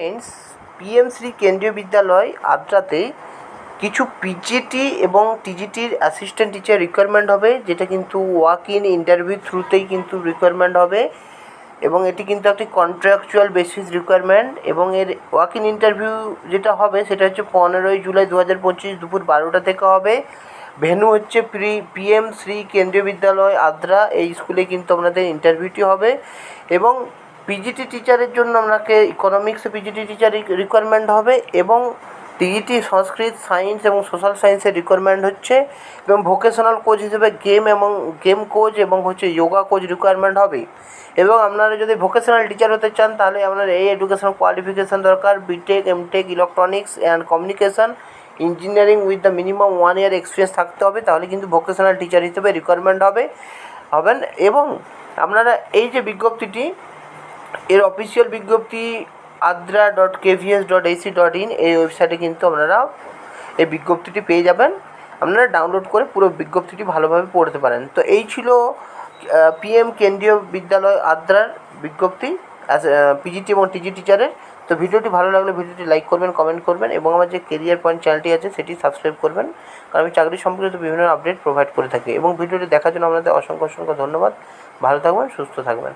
Friends, PM Shri কেন্দ্রীয় বিদ্যালয় আদ্রাতে কিছু পিজিটি এবং টিজিটির অ্যাসিস্ট্যান্ট টিচার রিকোয়ারমেন্ট হবে, যেটা কিন্তু ওয়াক ইন ইন্টারভিউ থ্রুতেই কিন্তু রিকোয়ারমেন্ট হবে এবং এটি কিন্তু একটি কন্ট্রাকচুয়াল বেসিস রিকোয়ারমেন্ট। এবং এর ওয়াক ইন ইন্টারভিউ যেটা হবে সেটা হচ্ছে 15ই জুলাই 2025 দুপুর 12টা থেকে হবে। ভেন্যু হচ্ছে পিএম শ্রী কেন্দ্রীয় বিদ্যালয় আদ্রা। এই স্কুলে কিন্তু আপনাদের ইন্টারভিউটি হবে। এবং পিজিটি টিচারের জন্য আপনাকে ইকোনমিক্সে পিজিটি টিচার রিকোয়ারমেন্ট হবে এবং টিজিটি সংস্কৃত, সায়েন্স এবং সোশ্যাল সায়েন্সের রিকোয়ারমেন্ট হচ্ছে। এবং ভোকেশনাল কোচ হিসেবে গেম কোচ এবং হচ্ছে যোগা কোচ রিকোয়ারমেন্ট হবে। এবং আপনারা যদি ভোকেশনাল টিচার হতে চান তাহলে আপনার এই এডুকেশনাল কোয়ালিফিকেশান দরকার: BTech, MTech, electronics and communication engineering with the minimum 1 year experience থাকতে হবে, তাহলে কিন্তু ভোকেশনাল টিচার হিসেবে রিকোয়ারমেন্ট হবেন। এবং আপনারা এই যে বিজ্ঞপ্তিটি, এর অফিসিয়াল বিজ্ঞপ্তি adra.kvs.ac.in এই ওয়েবসাইটে কিন্তু আপনারা এই বিজ্ঞপ্তিটি পেয়ে যাবেন। আপনারা ডাউনলোড করে পুরো বিজ্ঞপ্তিটি ভালোভাবে পড়তে পারেন। তো এই ছিল পিএম কেন্দ্রীয় বিদ্যালয় আদ্রার বিজ্ঞপ্তি পিজিটি এবং টিজি টিচারের। তো ভিডিওটি ভালো লাগলে ভিডিওটি লাইক করবেন, কমেন্ট করবেন এবং আমার যে কেরিয়ার পয়েন্ট চ্যানেলটি আছে সেটি সাবস্ক্রাইব করবেন, কারণ আমি চাকরি সম্পর্কিত বিভিন্ন আপডেট প্রোভাইড করে থাকি। এবং ভিডিওটি দেখার জন্য আপনাদের অসংখ্য ধন্যবাদ। ভালো থাকবেন, সুস্থ থাকবেন।